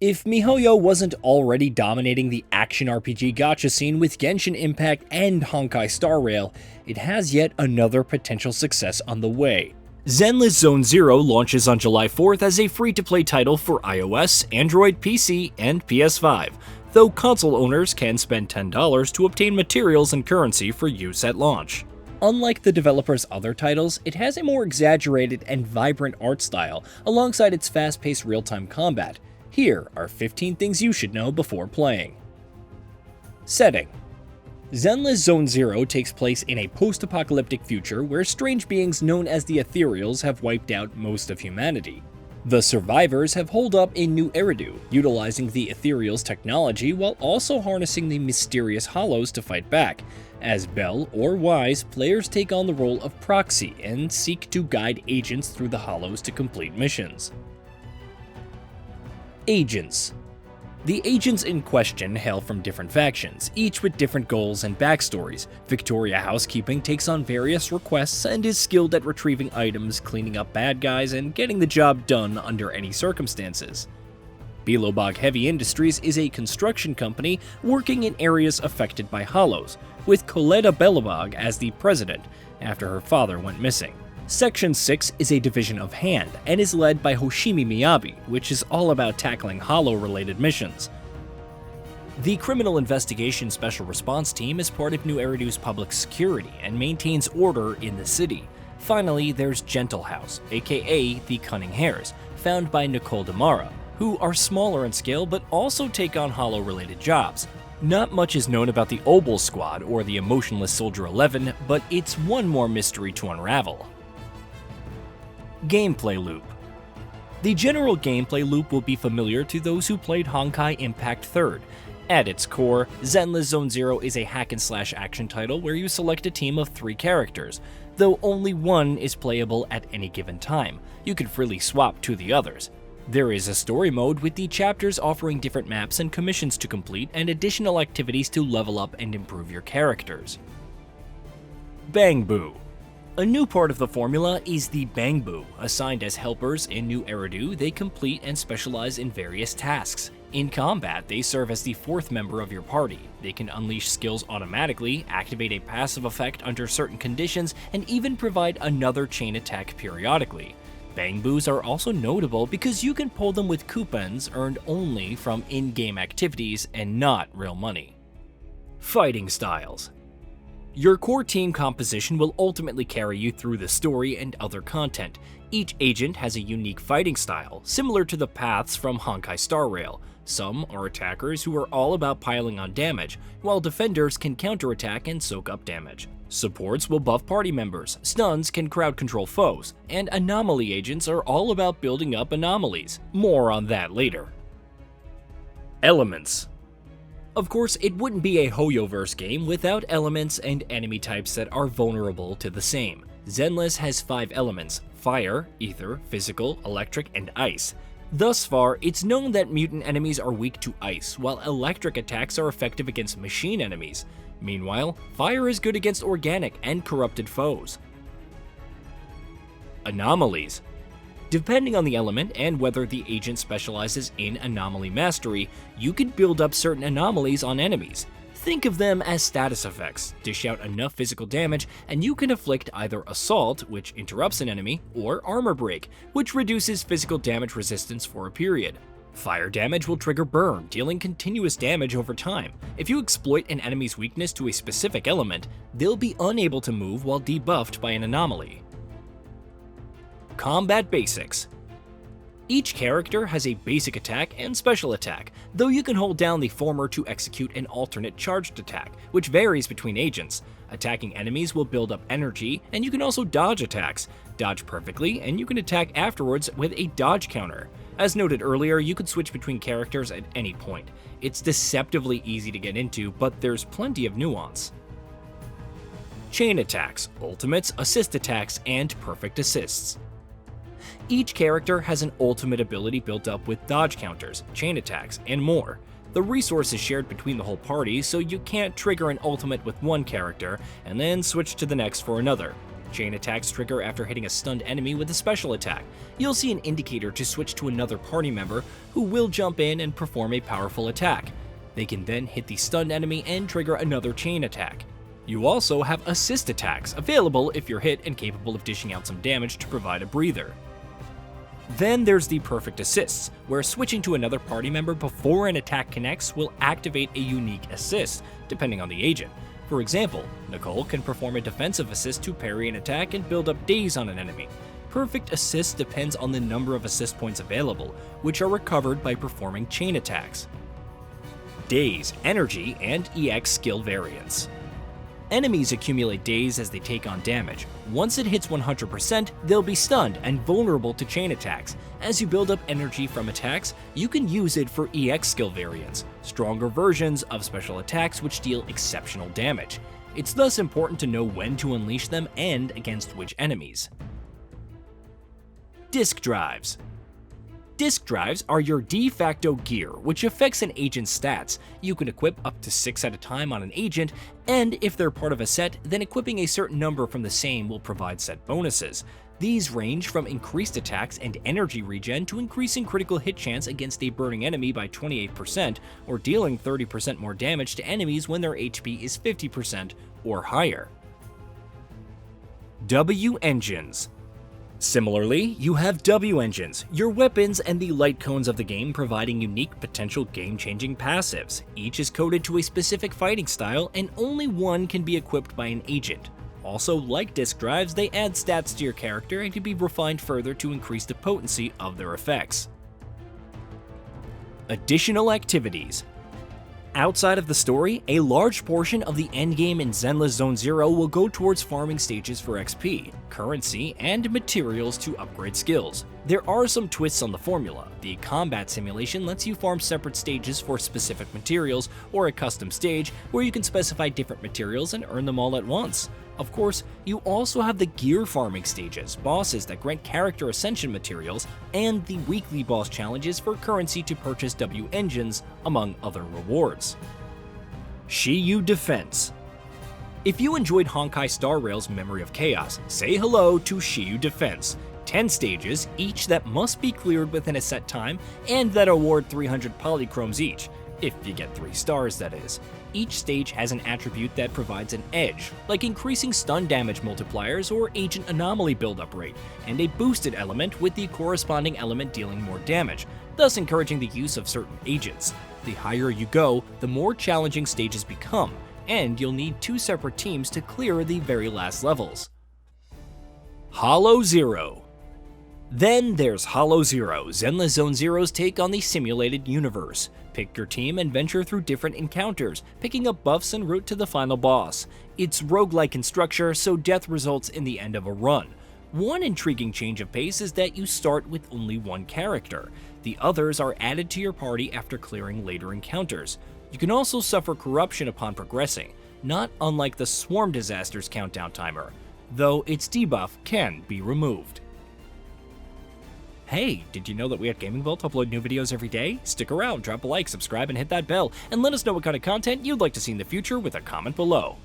If miHoYo wasn't already dominating the action RPG gacha scene with Genshin Impact and Honkai Star Rail, it has yet another potential success on the way. Zenless Zone Zero launches on July 4th as a free-to-play title for iOS, Android, PC, and PS5, though console owners can spend $10 to obtain materials and currency for use at launch. Unlike the developer's other titles, it has a more exaggerated and vibrant art style alongside its fast-paced real-time combat. Here are 15 things you should know before playing. Setting: Zenless Zone Zero takes place in a post-apocalyptic future where strange beings known as the Ethereals have wiped out most of humanity. The survivors have holed up in New Eridu, utilizing the Ethereals' technology while also harnessing the mysterious Hollows to fight back. As Bell or Wise, players take on the role of proxy and seek to guide agents through the Hollows to complete missions. Agents. The agents in question hail from different factions, each with different goals and backstories. Victoria Housekeeping takes on various requests and is skilled at retrieving items, cleaning up bad guys, and getting the job done under any circumstances. Bilobog Heavy Industries is a construction company working in areas affected by Hollows, with Coletta Belobog as the president, after her father went missing. Section 6 is a division of Hand, and is led by Hoshimi Miyabi, which is all about tackling Hollow-related missions. The Criminal Investigation Special Response Team is part of New Eridu's public security and maintains order in the city. Finally, there's Gentle House, aka the Cunning Hares, found by Nicole Demara, who are smaller in scale but also take on Hollow-related jobs. Not much is known about the Obel Squad or the Emotionless Soldier 11, but it's one more mystery to unravel. Gameplay loop. The general gameplay loop will be familiar to those who played Honkai Impact 3rd. At its core, Zenless Zone Zero is a hack-and-slash action title where you select a team of 3 characters, though only one is playable at any given time. You can freely swap to the others. There is a story mode with the chapters offering different maps and commissions to complete and additional activities to level up and improve your characters. Bangbu. A new part of the formula is the Bangbu. Assigned as helpers in New Eridu, they complete and specialize in various tasks. In combat, they serve as the 4th member of your party. They can unleash skills automatically, activate a passive effect under certain conditions, and even provide another chain attack periodically. Bangbus are also notable because you can pull them with coupons earned only from in-game activities and not real money. Fighting styles. Your core team composition will ultimately carry you through the story and other content. Each agent has a unique fighting style, similar to the paths from Honkai Star Rail. Some are attackers who are all about piling on damage, while defenders can counterattack and soak up damage. Supports will buff party members, stuns can crowd control foes, and anomaly agents are all about building up anomalies. More on that later. Elements. Of course, it wouldn't be a HoYoverse game without elements and enemy types that are vulnerable to the same. Zenless has 5 elements: fire, ether, physical, electric, and ice. Thus far, it's known that mutant enemies are weak to ice, while electric attacks are effective against machine enemies. Meanwhile, fire is good against organic and corrupted foes. Anomalies. Depending on the element and whether the agent specializes in anomaly mastery, you can build up certain anomalies on enemies. Think of them as status effects. Dish out enough physical damage and you can inflict either Assault, which interrupts an enemy, or Armor Break, which reduces physical damage resistance for a period. Fire damage will trigger Burn, dealing continuous damage over time. If you exploit an enemy's weakness to a specific element, they'll be unable to move while debuffed by an anomaly. Combat basics. Each character has a basic attack and special attack, though you can hold down the former to execute an alternate charged attack, which varies between agents. Attacking enemies will build up energy, and you can also dodge attacks. Dodge perfectly, and you can attack afterwards with a dodge counter. As noted earlier, you could switch between characters at any point. It's deceptively easy to get into, but there's plenty of nuance. Chain attacks, ultimates, assist attacks, and perfect assists. Each character has an ultimate ability built up with dodge counters, chain attacks, and more. The resource is shared between the whole party, so you can't trigger an ultimate with one character and then switch to the next for another. Chain attacks trigger after hitting a stunned enemy with a special attack. You'll see an indicator to switch to another party member who will jump in and perform a powerful attack. They can then hit the stunned enemy and trigger another chain attack. You also have assist attacks, available if you're hit and capable of dishing out some damage to provide a breather. Then there's the perfect assists, where switching to another party member before an attack connects will activate a unique assist, depending on the agent. For example, Nicole can perform a defensive assist to parry an attack and build up daze on an enemy. Perfect assist depends on the number of assist points available, which are recovered by performing chain attacks. Daze, energy, and EX skill variants. Enemies accumulate daze as they take on damage. Once it hits 100%, they'll be stunned and vulnerable to chain attacks. As you build up energy from attacks, you can use it for EX skill variants, stronger versions of special attacks which deal exceptional damage. It's thus important to know when to unleash them and against which enemies. Disk drives. Disk drives are your de facto gear, which affects an agent's stats. You can equip up to 6 at a time on an agent, and if they're part of a set, then equipping a certain number from the same will provide set bonuses. These range from increased attacks and energy regen to increasing critical hit chance against a burning enemy by 28%, or dealing 30% more damage to enemies when their HP is 50% or higher. W engines. Similarly, you have W engines, your weapons and the light cones of the game providing unique potential game-changing passives. Each is coded to a specific fighting style and only one can be equipped by an agent. Also, like disk drives, they add stats to your character and can be refined further to increase the potency of their effects. Additional activities. Outside of the story, a large portion of the endgame in Zenless Zone Zero will go towards farming stages for XP, currency, and materials to upgrade skills. There are some twists on the formula. The combat simulation lets you farm separate stages for specific materials, or a custom stage where you can specify different materials and earn them all at once. Of course, you also have the gear farming stages, bosses that grant character ascension materials, and the weekly boss challenges for currency to purchase W engines, among other rewards. Shiyu Defense. If you enjoyed Honkai Star Rail's Memory of Chaos, say hello to Shiyu Defense. 10 stages, each that must be cleared within a set time, and that award 300 polychromes each. If you get 3 stars, that is. Each stage has an attribute that provides an edge, like increasing stun damage multipliers or agent anomaly buildup rate, and a boosted element with the corresponding element dealing more damage, thus encouraging the use of certain agents. The higher you go, the more challenging stages become, and you'll need 2 separate teams to clear the very last levels. Hollow Zero. Then there's Hollow Zero, Zenless Zone Zero's take on the simulated universe. Pick your team and venture through different encounters, picking up buffs en route to the final boss. It's roguelike in structure, so death results in the end of a run. One intriguing change of pace is that you start with only one character. The others are added to your party after clearing later encounters. You can also suffer corruption upon progressing, not unlike the Swarm Disaster's countdown timer, though its debuff can be removed. Hey, did you know that we at GamingBolt upload new videos every day? Stick around, drop a like, subscribe, and hit that bell, and let us know what kind of content you'd like to see in the future with a comment below.